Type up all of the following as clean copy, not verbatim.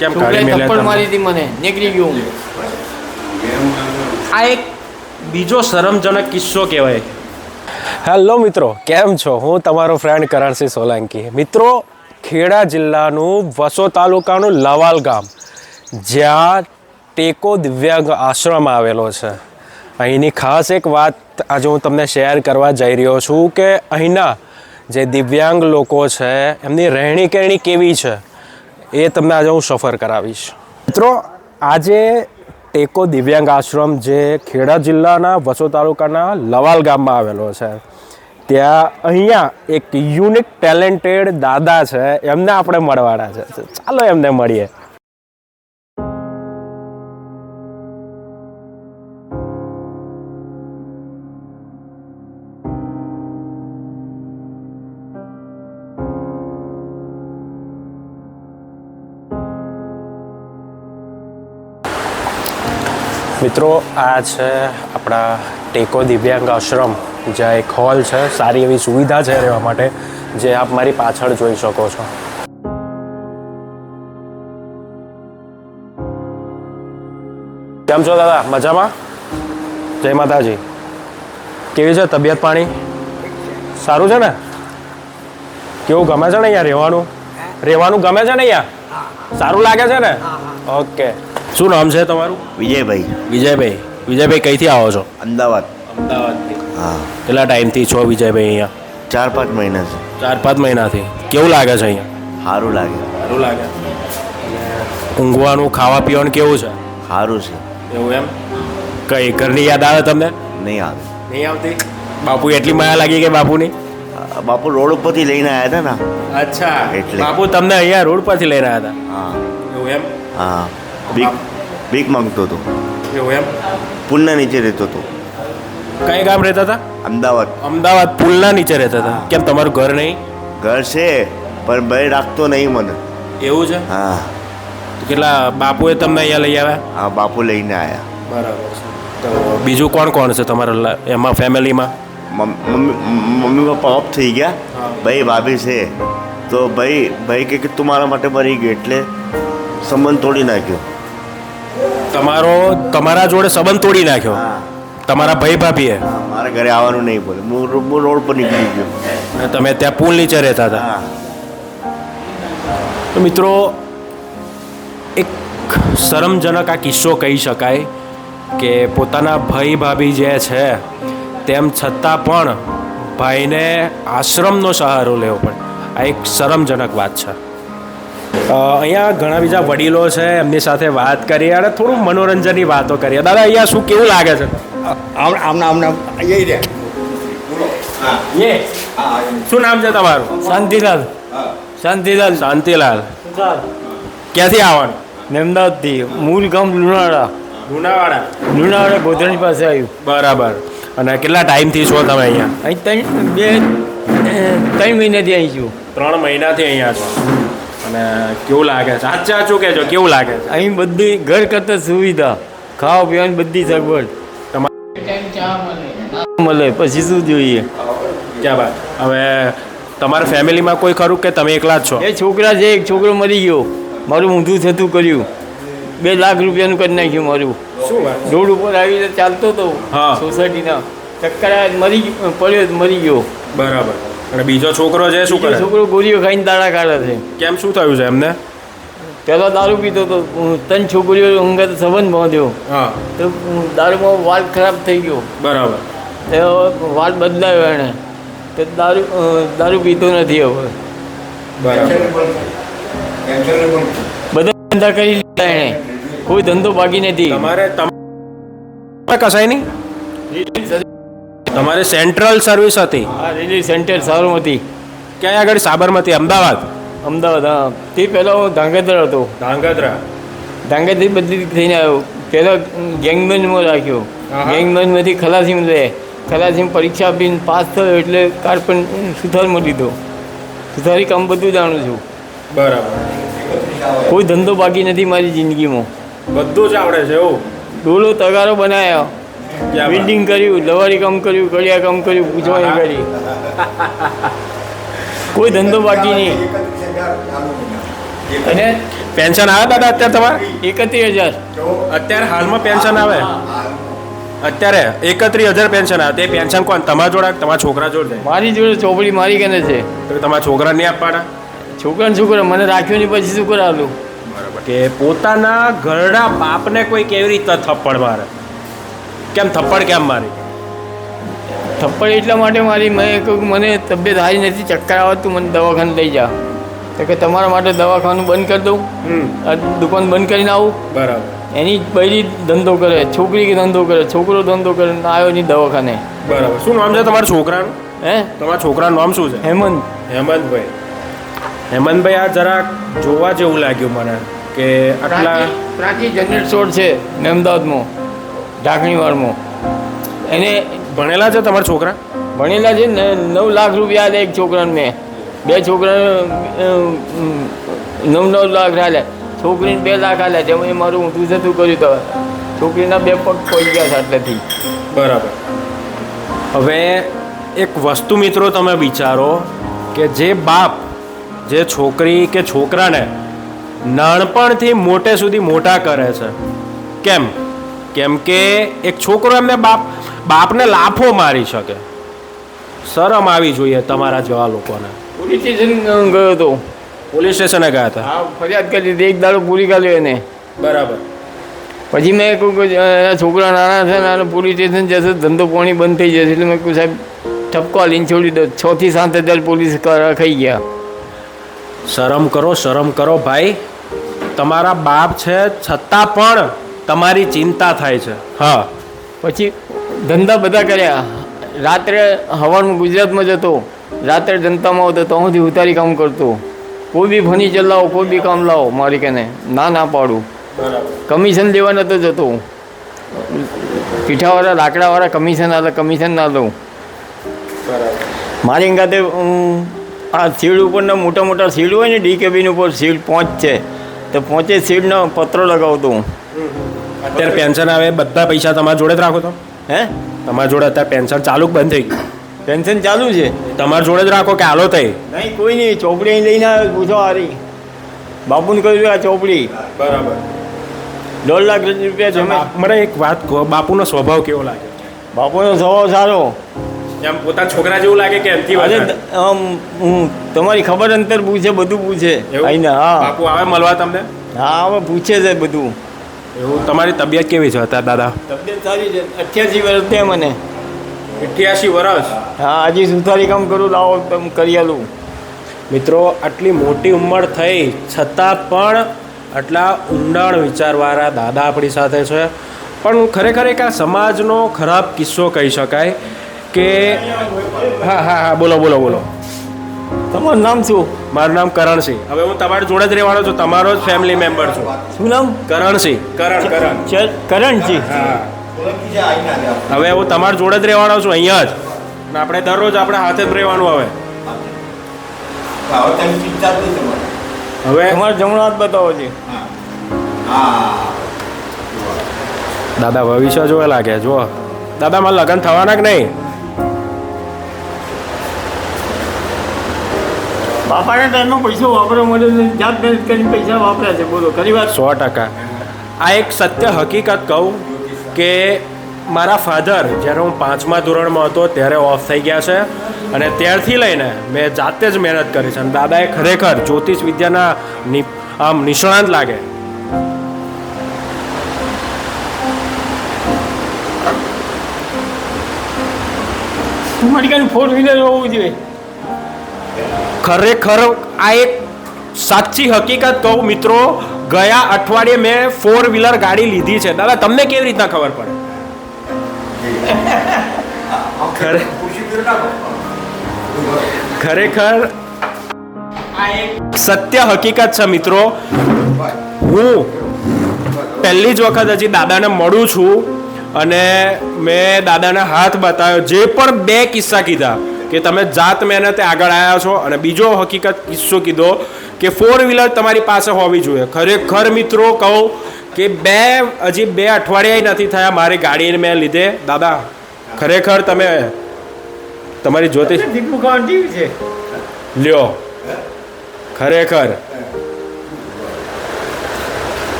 કેમ કાઢી મેલ્યા થપ્પડ મારી હતી મને, નીકળી ગયો હું. આ એક બીજો શરમજનક કિસ્સો કહેવાય. હેલો મિત્રો, કેમ છો? હું તમારો ફ્રેન્ડ કરણસિંહ સોલંકી. મિત્રો, ખેડા જિલ્લાનું વસો તાલુકાનું લવાલ ગામ, જ્યાં ટેકો દિવ્યાંગ આશ્રમ આવેલો છે, અહીંની ખાસ એક વાત આજે હું તમને શેર કરવા જઈ રહ્યો છું કે અહીંના જે દિવ્યાંગ લોકો છે એમની રહેણી કહેણી કેવી છે એ તમને આજે હું સફર કરાવીશ. મિત્રો, આજે ટેકો દિવ્યાંગ આશ્રમ જે ખેડા જિલ્લાના વસો તાલુકાના લવાલ ગામમાં આવેલો છે, ત્યાં અહીંયા એક યુનિક ટેલેન્ટેડ દાદા છે, એમને આપણે મળવાના છે. ચાલો એમને મળીએ. મિત્રો, આ છે આપણા ટેકો દિવ્યાંગ આશ્રમ, જ્યાં એક હોલ છે, સારી એવી સુવિધા છે રહેવા માટે, જે આપ મારી પાછળ જોઈ શકો છો. કેમ છો દાદા? મજામાં? જય માતાજી. કેવી છે તબિયત પાણી? સારું છે ને? કેવું ગમે છે ને અહીંયા રહેવાનું? રહેવાનું ગમે છે ને અહીંયા? સારું લાગે છે ને? ઓકે. શું નામ છે તમારું? વિજયભાઈ. વિજયભાઈ. વિજયભાઈ કઈથી આવો છો? અમદાવાદ. અમદાવાદથી. હા. કેટલા ટાઈમથી છો વિજયભાઈ અહીંયા? 4-5 મહિના છે. 4-5 મહિનાથી. કેવું લાગે છે અહીંયા? સારું લાગે. સારું લાગે. ઊંઘવાનું, ખાવા પીવાનું કેવું છે? સારું છે. એવું એમ? કઈ ઘરની યાદ આવે તમને? નહીં આવે. નહીં આવતી? બાપુ એટલી માયા લાગી કે બાપુની? બાપુ રોડ ઉપરથી લઈને આવ્યા હતા ને. અચ્છા, એટલે. બાપુ તમને અહીંયા રોડ પરથી લઈને આવ્યા હતા? હા. એવું એમ? હા. ભીખ માંગતો હતો. એવું એમ? પુલના નીચે રહેતો હતો. કઈ ગામ રહેતા હતા? અમદાવાદ. અમદાવાદ પુલના નીચે રહેતા હતા. કેમ તમારું ઘર નહીં? ઘર છે પણ ભાઈ રાખતો નહીં મને. એવું છે? હા. તો કેટલા બાપુએ તમને અહીંયા લઈ આવ્યા? હા, બાપુ લઈને આવ્યા. બરાબર છે. તો બીજું કોણ કોણ છે તમારા એમાં ફેમિલીમાં? મમ્મી પપ્પા ઓફ થઈ ગયા. ભાઈ ભાભી છે. તો ભાઈ કે તું મારા માટે મરી ગયો એટલે સંબંધ તોડી નાખ્યો. તમારા જોડે સંબંધ તોડી નાખ્યો? હા. તમારા ભાઈ ભાભીએ? મારા ઘરે આવવાનું નહીં બોલે. હું રોડ પર નીકળી ગયો. અને તમે ત્યાં પુલ નીચે રહેતા હતા? હા. તો મિત્રો, એક શરમજનક આ કિસ્સો કહી શકાય કે પોતાના ભાઈ ભાભી જે છે તેમ છતાં પણ ભાઈને આશ્રમનો સહારો લેવો પડે. આ એક શરમજનક વાત છે. અહીંયા ઘણા બીજા વડીલો છે, એમની સાથે વાત કરીએ અને થોડું મનોરંજનની વાતો કરીએ. દાદા, અહીંયા શું કેવું લાગે છે? શું નામ છે તમારું? શાંતિલાલ. શાંતિલાલ. શાંતિલાલ. ક્યાંથી આવવાનું? અમદાવાદથી. મૂળ ગામ લુણાવાડા. લુણાવાડા ગોધરાની પાસે આવ્યું. બરાબર. અને કેટલા ટાઈમથી છો તમે અહીંયા? અહીં 3 મહિનાથી અહીં છું. 3 મહિનાથી અહીંયા છો. અને કેવું લાગે છે? સાચું કહેજો, કેવું લાગે છે? અહીં બધી ઘર કરતાં સુવિધા, ખાવા પીવાની બધી સગવડ. મળે પછી શું જોઈએ? ક્યાં વાત. હવે તમારા ફેમિલીમાં કોઈ ખરું કે તમે એકલા જ છો? એ છોકરા છે, એક છોકરો મરી ગયો. મારું ઊંધું થતું કર્યું. 2 લાખ રૂપિયાનું કરી નાખ્યું મારું. શું વાત? રોડ ઉપર આવીને ચાલતો હતો. હા. સોસાયટીના ચક્કર પડ્યો પડ્યો ગયો. બરાબર. અને બીજો છોકરો છે, શું કરે? છોકરો ગોળીઓ ખાઈને દાડા કાઢે છે. કેમ, શું થયું છે એમને? પહેલાં દારૂ પીતો હતો. 3 છોકરીઓ ઊંઘે સંબંધ બાંધ્યો. હા. તો દારૂમાં વાળ ખરાબ થઈ ગયો. બરાબર. તો વાળ બદલાયો એણે. તો દારૂ પીતો નથી હવે. બરાબર. બધા ધંધા કરી લીધા એણે. કોઈ ધંધો બાકી નથી. તમારે કસાય નહીં? તમારે સેન્ટ્રલ સર્વિસ હતી? હા, રેલવે સેન્ટર સાબરમતી. ક્યાં આગળ? સાબરમતી, અમદાવાદ? અમદાવાદ. હા. તે પહેલાં હું ધાંગધ્રા હતો. ધાંગધ્રાથી બદલી થઈને આવ્યો. પહેલાં ગેંગમેનમાં રાખ્યો. ગેંગમેનમાંથી ખલાસીમાં લે. ખલાસીમાં પરીક્ષા આપીને પાસ થયો એટલે પણ સુથારમાં લીધો. સુથારી કામ બધું જાણું છું. બરાબર. કોઈ ધંધો બાકી નથી મારી જિંદગીમાં. બધું જ આવડે છે એવું? ડોલો તગારો બનાવ્યો, બિલ્ડિંગ કર્યું, લવારી કામ કર્યું, કડિયા કામ કર્યું, પૂછવાની કરી. કોઈ ધંધો બાકી નહીં. અને પેન્શન આવે દાદા અત્યારે તમારે 31,000. અત્યારે હાલમાં પેન્શન આવે અત્યારે 31,000 પેન્શન આવે તે પેન્શન કોણ તમારા જોડે તમારા છોકરા જોડે મારી જોડે ચોપડી મારી કને છે. તો તમારા છોકરા નહીં આપવાના છોકરાને શું કરે, મને રાખ્યો નહીં પછી શું કરાવલું. કે પોતાના ઘરડા બાપને કોઈ કેવી રીતે થપ્પડ મારે, કેમ થપ્પડ કેમ મારી? થપ્પડ એટલા માટે મારી, મેં કહ્યું મને તબિયત સારી નથી, ચક્કર આવે તું મને દવાખાને લઈ જા. તો કે તમારા માટે દવાખાનું બંધ કરી દઉં, આ દુકાન બંધ કરીને આવું. બરાબર. એની બૈરી ધંધો કરે, છોકરી ધંધો કરે, છોકરો ધંધો કરે, આવ્યો નહીં દવાખાને. બરાબર. શું નામ છે તમારા છોકરાનું? હે, તમારા છોકરાનું નામ શું છે? હેમંત. હેમંતભાઈ. હેમંતભાઈ, આ જરાક જોવા જેવું લાગ્યું મને કે આટલા પ્રાચી જનરલ સ્ટોર છે અમદાવાદમાં, ઢાંકણીવાળમાં. એને ભણેલા છે તમારા છોકરા? ભણેલા છે ને, 9 લાખ રૂપિયા આલે એક છોકરાને. મેં 2 છોકરાને 9 લાખ આલ્યા, છોકરીને 2 લાખ આલ્યા. જેમાં એ મારું ઊંધું જતું કર્યું તો છોકરીના 2 પગ પડી ગયા છે આટલેથી. બરાબર. હવે એક વસ્તુ મિત્રો તમે વિચારો કે જે બાપ જે છોકરી કે છોકરાને નાનપણથી મોટે સુધી મોટા કરે છે, કેમ કે એક છોકરો એમને બાપને લાફો મારી શકે. શરમ આવી જોઈએ તમારા જેવા લોકોને. પોલીસ સ્ટેશન ગયો હતો. પોલીસ સ્ટેશને ગયા હતા? હા, ફરિયાદ કરી દીધી, 1 દાડો પૂરી કાઢ્યો એને. બરાબર. પછી મેં કહ્યું કે છોકરા નાના છે ને, પોલીસ સ્ટેશન જશે ધંધો પાણી બંધ થઈ જશે. એટલે મેં કહ્યું સાહેબ ઠપકો આલીને છોડી દો. 6 થી 7 હજાર પોલીસ ખાઈ ગયા. શરમ કરો ભાઈ. તમારા બાપ છે છતાં પણ તમારી ચિંતા થાય છે. હા. પછી ધંધા બધા કર્યા. રાત્રે હવારમાં ગુજરાતમાં જતો, રાત્રે જનતામાં આવતો, તો સુધી ઉતારી કામ કરતો. કોઈ બી ફર્નિચર લાવો, કોઈ બી કામ લાવો, મારી કને ના પાડું. કમિશન લેવા નતો જતો. પીઠાવાળા લાકડાવાળા કમિશન ના લઉં. મારી ગાતે આ શીડ ઉપરના મોટા શીડ હોય ને, ડી કેબિન ઉપર શીડ 5 છે, તો 5 શીડનો પત્રો લગાવતો. અત્યારે પેન્શન આવે બધા પૈસા તમારા જોડે જ રાખો તો? હે, તમારા જોડે અત્યારે પેન્શન ચાલુ બંધ થઈ ગયું? પેન્શન ચાલુ છે. તમારા જોડે જ રાખો કે હાલો થઈ? નહીં, કોઈ નહીં. ચોપડી અહીં લઈને આવે, પૂછો હારી. બાપુને કહ્યું આ ચોપડી બરાબર 1.5 લાખ રૂપિયા જમે. મને એક વાત કહો, બાપુનો સ્વભાવ કેવો લાગે? બાપુનો સ્વભાવ સારો. એમ પોતા છોકરા જેવું લાગે કે એમથી અરે વધારે? તમારી ખબર અંતર પૂછે, બધું પૂછે. એવું? અહીં હા, બાપુ આવે મળવા તમને? હા, હવે પૂછે છે બધું. એવું. તમારી તબિયત કેવી છે અત્યારે દાદા? તબિયત સારી છે. 88 વર્ષ થયા મને. 88 વર્ષ? હા, હજી સુથારી કામ કરું, લાવો તમે કરી આલું. મિત્રો, આટલી મોટી ઉંમર થઈ છતાં પણ આટલા ઊંડાણ વિચારવાળા દાદા આપણી સાથે છે. પણ ખરેખર એક આ સમાજનો ખરાબ કિસ્સો કહી શકાય કે હા બોલો. તમારું નામ શું? મારું નામ કરણસિંહ. હવે હું તમારી જોડે જ રહેવાનો છું, તમારો જ ફેમિલી મેમ્બર છું. શું નામ? કરણસિંહ. કરણજી. હા. હવે હું તમારી જોડે જ રહેવાનો છું અહીંયા જ, અને આપણે દરરોજ આપણે હાથે જ રહેવાનું. હવે તમારો જમણો હાથ બતાવો છે. દાદા ભવિષ્ય જોવા લાગે. જો દાદા, મારા લગ્ન થવાના કે નહીં? બાપાના ટાઈમમાં પૈસા વાપરવા માટે જાત મહેનત કરીને પૈસા વાપર્યા છે. બોલો, ખરી વાત? 100%. આ એક સત્ય હકીકત કહું કે મારા ફાધર જ્યારે હું 5મા ધોરણમાં હતો ત્યારે ઓફ થઈ ગયા છે, અને ત્યારથી લઈને મેં જાતે જ મહેનત કરી છે. અને દાદાએ ખરેખર જ્યોતિષ વિદ્યાના આમ નિષ્ણાંત લાગે. તમારી કાંઈ 4 વ્હીલર હોવું જોઈએ. ખરેખર આ એક સાચી હકીકત કહું મિત્રો, ગયા અઠવાડિયે મેં 4 વ્હીલર ગાડી લીધી છે. દાદા, તમને કેવી રીતના ખબર પડે? ખરેખર આ એક સત્ય હકીકત છે મિત્રો. હું પહેલી જ વખત હજી દાદાને મળું છું, અને મેં દાદાને હાથ બતાવ્યો. જે પણ 2 કિસ્સા કીધા કે તમે જાત મહેનતે આગળ આવ્યા છો, અને બીજો હકીકત કિસ્સો કીધો કે 4 વ્હીલર તમારી પાસે હોવી જોઈએ. ખરેખર મિત્રો કહું કે હજી 2 અઠવાડિયા નથી થયા મારી ગાડીને મેં લીધે. દાદા, ખરેખર તમે તમારી જ્યોતિષ છે લ્યો. ખરેખર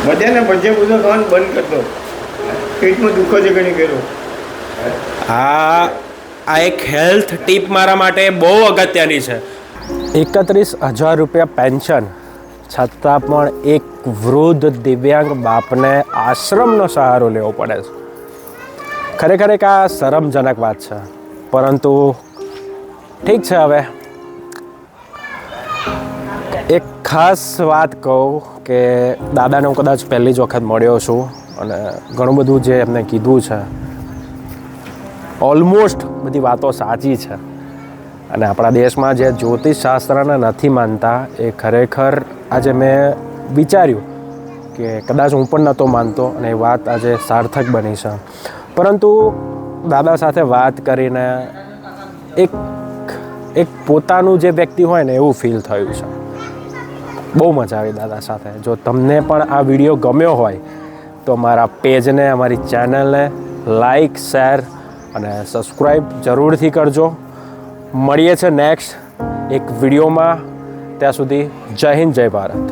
બધાને ભજીયા બધું ખાવાનું બંધ કરતો, પેટમાં દુખો છે ઘણી કર્યો. આ એક હેલ્થ ટીપ મારા માટે બહુ અગત્યની છે. 31,000 રૂપિયા પેન્શન છતાં પણ એક વૃદ્ધ દિવ્યાંગ બાપને આશ્રમનો સહારો લેવો પડે છે. ખરેખર એક આ શરમજનક વાત છે, પરંતુ ઠીક છે. હવે એક ખાસ વાત કહું કે દાદાને હું કદાચ પહેલી જ વખત મળ્યો છું અને ઘણું બધું જે એમને કીધું છે ઓલમોસ્ટ બધી વાતો સાચી છે. અને આપણા દેશમાં જે જ્યોતિષશાસ્ત્રને નથી માનતા એ ખરેખર આજે મેં વિચાર્યું કે કદાચ હું પણ નહોતો માનતો અને એ વાત આજે સાર્થક બની છે. પરંતુ દાદા સાથે વાત કરીને એક પોતાનું જે વ્યક્તિ હોય ને એવું ફીલ થયું છે. બહુ મજા આવી દાદા સાથે. જો તમને પણ આ વિડીયો ગમ્યો હોય તો મારા પેજને, અમારી ચેનલને લાઈક, શેર અને સબસ્ક્રાઈબ જરૂરથી કરજો. મળીએ છે નેક્સ્ટ એક વિડીયોમાં. ત્યાં સુધી જય હિન્દ, જય ભારત.